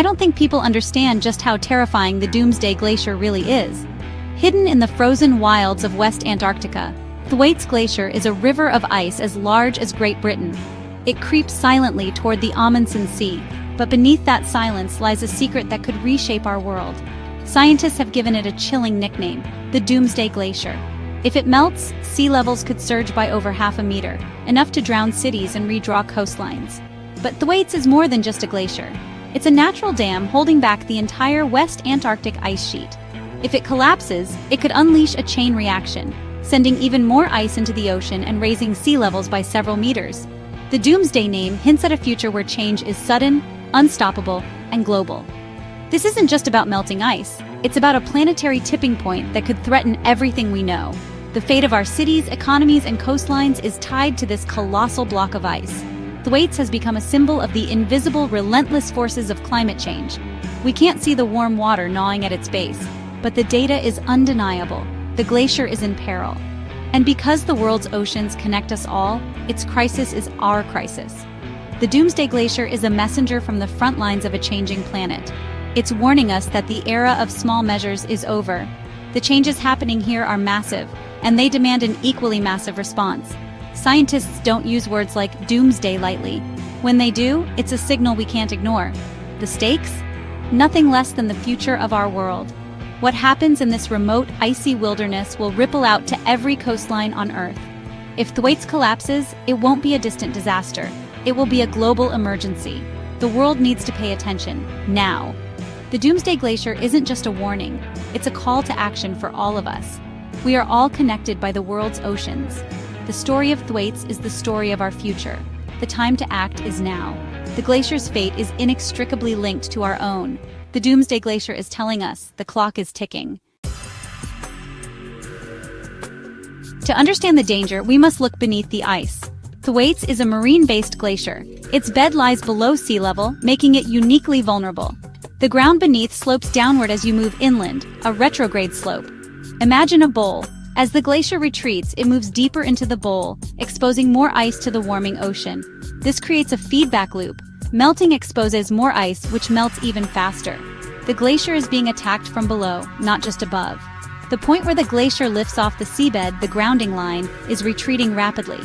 I don't think people understand just how terrifying the Doomsday Glacier really is. Hidden in the frozen wilds of West Antarctica, Thwaites Glacier is a river of ice as large as Great Britain. It creeps silently toward the Amundsen Sea, but beneath that silence lies a secret that could reshape our world. Scientists have given it a chilling nickname, the Doomsday Glacier. If it melts, sea levels could surge by over half a meter, enough to drown cities and redraw coastlines. But Thwaites is more than just a glacier. It's a natural dam holding back the entire West Antarctic ice sheet. If it collapses, it could unleash a chain reaction, sending even more ice into the ocean and raising sea levels by several meters. The Doomsday name hints at a future where change is sudden, unstoppable, and global. This isn't just about melting ice, it's about a planetary tipping point that could threaten everything we know. The fate of our cities, economies, and coastlines is tied to this colossal block of ice. Thwaites has become a symbol of the invisible, relentless forces of climate change. We can't see the warm water gnawing at its base, but the data is undeniable. The glacier is in peril. And because the world's oceans connect us all, its crisis is our crisis. The Doomsday Glacier is a messenger from the front lines of a changing planet. It's warning us that the era of small measures is over. The changes happening here are massive, and they demand an equally massive response. Scientists don't use words like doomsday lightly. When they do, it's a signal we can't ignore. The stakes? Nothing less than the future of our world. What happens in this remote, icy wilderness will ripple out to every coastline on Earth. If Thwaites collapses, it won't be a distant disaster. It will be a global emergency. The world needs to pay attention, now. The Doomsday Glacier isn't just a warning, it's a call to action for all of us. We are all connected by the world's oceans. The story of Thwaites is the story of our future. The time to act is now. The glacier's fate is inextricably linked to our own. The Doomsday Glacier is telling us the clock is ticking. To understand the danger, we must look beneath the ice. Thwaites is a marine-based glacier. Its bed lies below sea level, making it uniquely vulnerable. The ground beneath slopes downward as you move inland, a retrograde slope. Imagine a bowl. As the glacier retreats, it moves deeper into the bowl, exposing more ice to the warming ocean. This creates a feedback loop. Melting exposes more ice, which melts even faster. The glacier is being attacked from below, not just above. The point where the glacier lifts off the seabed, the grounding line, is retreating rapidly.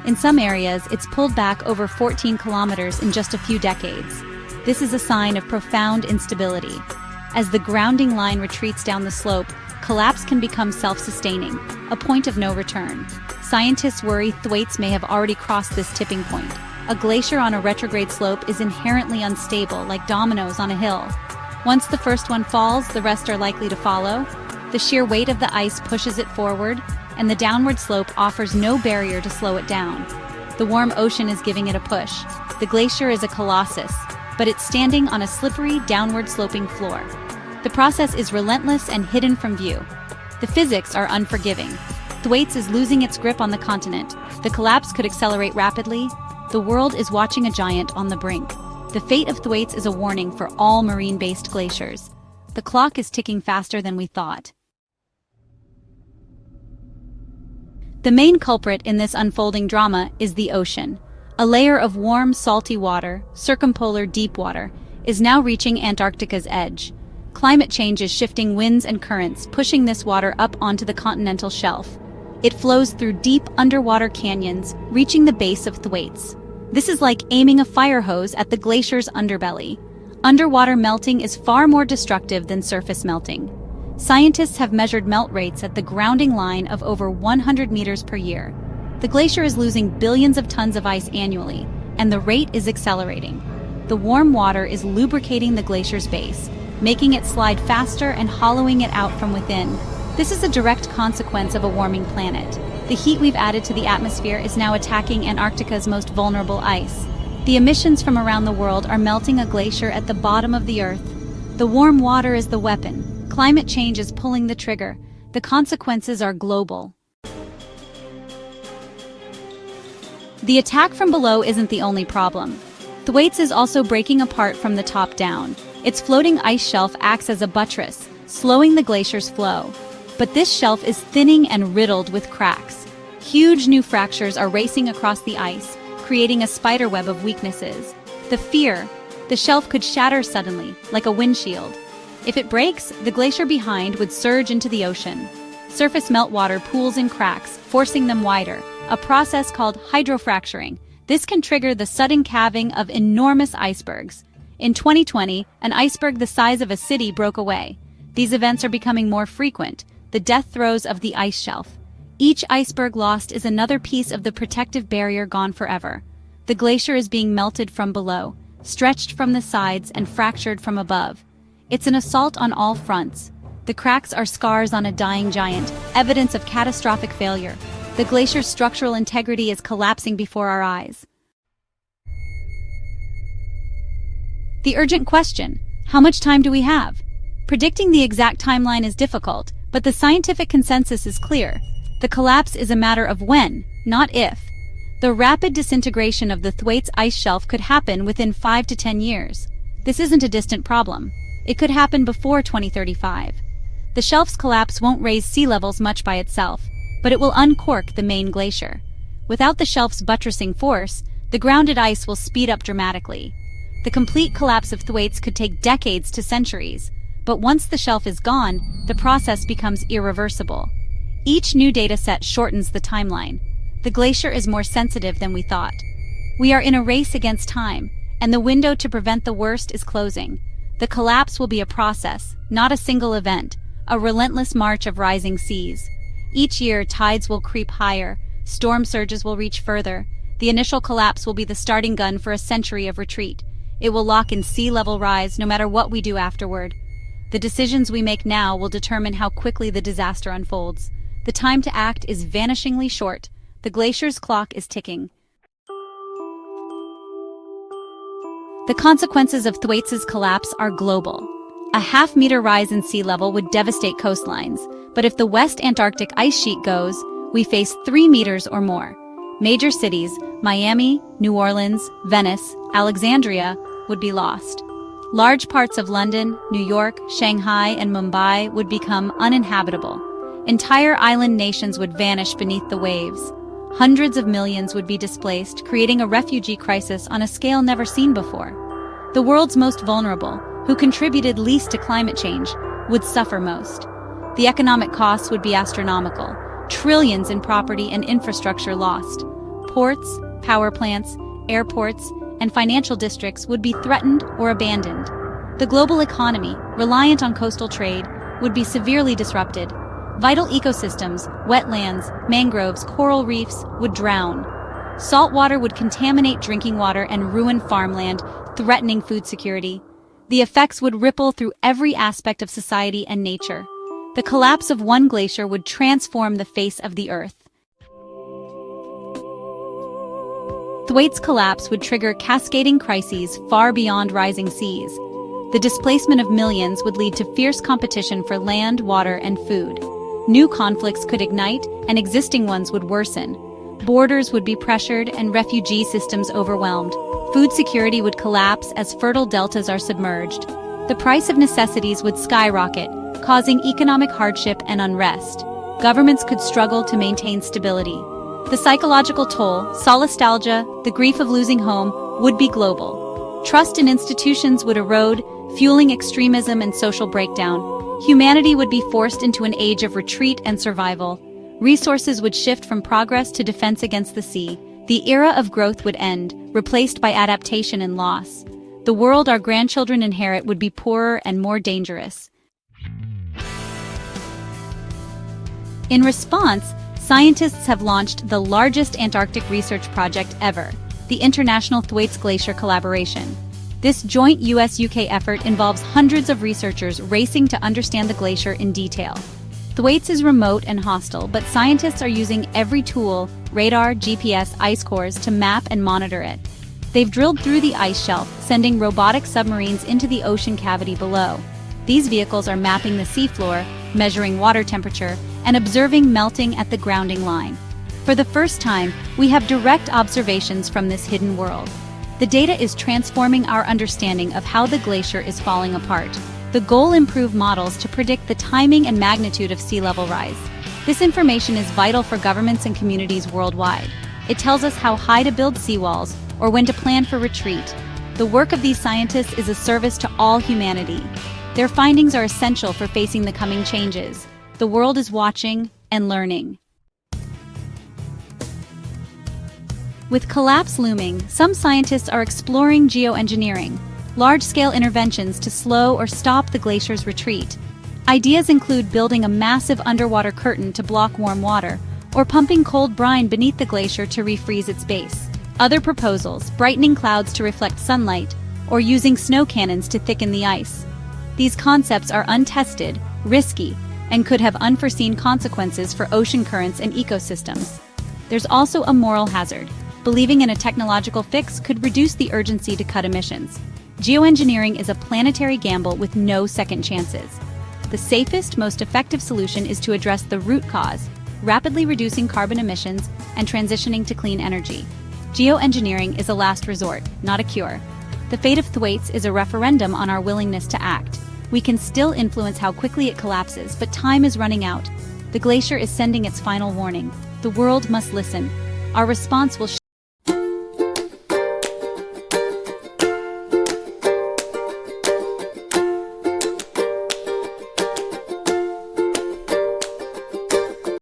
In some areas, it's pulled back over 14 kilometers in just a few decades. This is a sign of profound instability. As the grounding line retreats down the slope, collapse can become self-sustaining, a point of no return. Scientists worry Thwaites may have already crossed this tipping point. A glacier on a retrograde slope is inherently unstable, like dominoes on a hill. Once the first one falls, the rest are likely to follow. The sheer weight of the ice pushes it forward, and the downward slope offers no barrier to slow it down. The warm ocean is giving it a push. The glacier is a colossus, but it's standing on a slippery, downward-sloping floor. The process is relentless and hidden from view. The physics are unforgiving. Thwaites is losing its grip on the continent. The collapse could accelerate rapidly. The world is watching a giant on the brink. The fate of Thwaites is a warning for all marine-based glaciers. The clock is ticking faster than we thought. The main culprit in this unfolding drama is the ocean. A layer of warm, salty water, circumpolar deep water, is now reaching Antarctica's edge. Climate change is shifting winds and currents, pushing this water up onto the continental shelf. It flows through deep underwater canyons, reaching the base of Thwaites. This is like aiming a fire hose at the glacier's underbelly. Underwater melting is far more destructive than surface melting. Scientists have measured melt rates at the grounding line of over 100 meters per year. The glacier is losing billions of tons of ice annually, and the rate is accelerating. The warm water is lubricating the glacier's base, making it slide faster and hollowing it out from within. This is a direct consequence of a warming planet. The heat we've added to the atmosphere is now attacking Antarctica's most vulnerable ice. The emissions from around the world are melting a glacier at the bottom of the Earth. The warm water is the weapon. Climate change is pulling the trigger. The consequences are global. The attack from below isn't the only problem. Thwaites is also breaking apart from the top down. Its floating ice shelf acts as a buttress, slowing the glacier's flow. But this shelf is thinning and riddled with cracks. Huge new fractures are racing across the ice, creating a spiderweb of weaknesses. The fear, The shelf could shatter suddenly, like a windshield. If it breaks, the glacier behind would surge into the ocean. Surface meltwater pools in cracks, forcing them wider, a process called hydrofracturing. This can trigger the sudden calving of enormous icebergs. In 2020, an iceberg the size of a city broke away. These events are becoming more frequent, the death throes of the ice shelf. Each iceberg lost is another piece of the protective barrier gone forever. The glacier is being melted from below, stretched from the sides and fractured from above. It's an assault on all fronts. The cracks are scars on a dying giant, evidence of catastrophic failure. The glacier's structural integrity is collapsing before our eyes. The urgent question: how much time do we have? Predicting the exact timeline is difficult, but the scientific consensus is clear. The collapse is a matter of when, not if. The rapid disintegration of the Thwaites ice shelf could happen within 5 to 10 years. This isn't a distant problem. It could happen before 2035. The shelf's collapse won't raise sea levels much by itself, but it will uncork the main glacier. Without the shelf's buttressing force, the grounded ice will speed up dramatically. The complete collapse of Thwaites could take decades to centuries, but once the shelf is gone, the process becomes irreversible. Each new data set shortens the timeline. The glacier is more sensitive than we thought. We are in a race against time, and the window to prevent the worst is closing. The collapse will be a process, not a single event, a relentless march of rising seas. Each year, tides will creep higher, storm surges will reach further. The initial collapse will be the starting gun for a century of retreat. It will lock in sea level rise no matter what we do afterward. The decisions we make now will determine how quickly the disaster unfolds. The time to act is vanishingly short. The glacier's clock is ticking. The consequences of Thwaites' collapse are global. A half-meter rise in sea level would devastate coastlines, but if the West Antarctic ice sheet goes, we face 3 meters or more. Major cities, Miami, New Orleans, Venice, Alexandria, would be lost. Large parts of London, New York, Shanghai, and Mumbai would become uninhabitable. Entire island nations would vanish beneath the waves. Hundreds of millions would be displaced, creating a refugee crisis on a scale never seen before. The world's most vulnerable, who contributed least to climate change, would suffer most. The economic costs would be astronomical, trillions in property and infrastructure lost. Ports, power plants, airports, and financial districts would be threatened or abandoned. The global economy, reliant on coastal trade, would be severely disrupted. Vital ecosystems, wetlands, mangroves, coral reefs would drown. Salt water would contaminate drinking water and ruin farmland, threatening food security. The effects would ripple through every aspect of society and nature. The collapse of one glacier would transform the face of the Earth. Thwaites' collapse would trigger cascading crises far beyond rising seas. The displacement of millions would lead to fierce competition for land, water, and food. New conflicts could ignite, and existing ones would worsen. Borders would be pressured and refugee systems overwhelmed. Food security would collapse as fertile deltas are submerged. The price of necessities would skyrocket, causing economic hardship and unrest. Governments could struggle to maintain stability. The psychological toll, solastalgia, the grief of losing home, would be global. Trust in institutions would erode, fueling extremism and social breakdown. Humanity would be forced into an age of retreat and survival. Resources would shift from progress to defense against the sea. The era of growth would end, replaced by adaptation and loss. The world our grandchildren inherit would be poorer and more dangerous. In response, scientists have launched the largest Antarctic research project ever, the International Thwaites Glacier Collaboration. This joint US-UK effort involves hundreds of researchers racing to understand the glacier in detail. Thwaites is remote and hostile, but scientists are using every tool, radar, GPS, ice cores, to map and monitor it. They've drilled through the ice shelf, sending robotic submarines into the ocean cavity below. These vehicles are mapping the seafloor, measuring water temperature, and observing melting at the grounding line. For the first time, we have direct observations from this hidden world. The data is transforming our understanding of how the glacier is falling apart. The goal: improve models to predict the timing and magnitude of sea level rise. This information is vital for governments and communities worldwide. It tells us how high to build seawalls or when to plan for retreat. The work of these scientists is a service to all humanity. Their findings are essential for facing the coming changes. The world is watching and learning. With collapse looming, some scientists are exploring geoengineering, large-scale interventions to slow or stop the glacier's retreat. Ideas include building a massive underwater curtain to block warm water, or pumping cold brine beneath the glacier to refreeze its base. Other proposals, brightening clouds to reflect sunlight, or using snow cannons to thicken the ice. These concepts are untested, risky, and could have unforeseen consequences for ocean currents and ecosystems. There's also a moral hazard. Believing in a technological fix could reduce the urgency to cut emissions. Geoengineering is a planetary gamble with no second chances. The safest, most effective solution is to address the root cause, rapidly reducing carbon emissions and transitioning to clean energy. Geoengineering is a last resort, not a cure. The fate of Thwaites is a referendum on our willingness to act. We can still influence how quickly it collapses, but time is running out. The glacier is sending its final warning. The world must listen. Our response will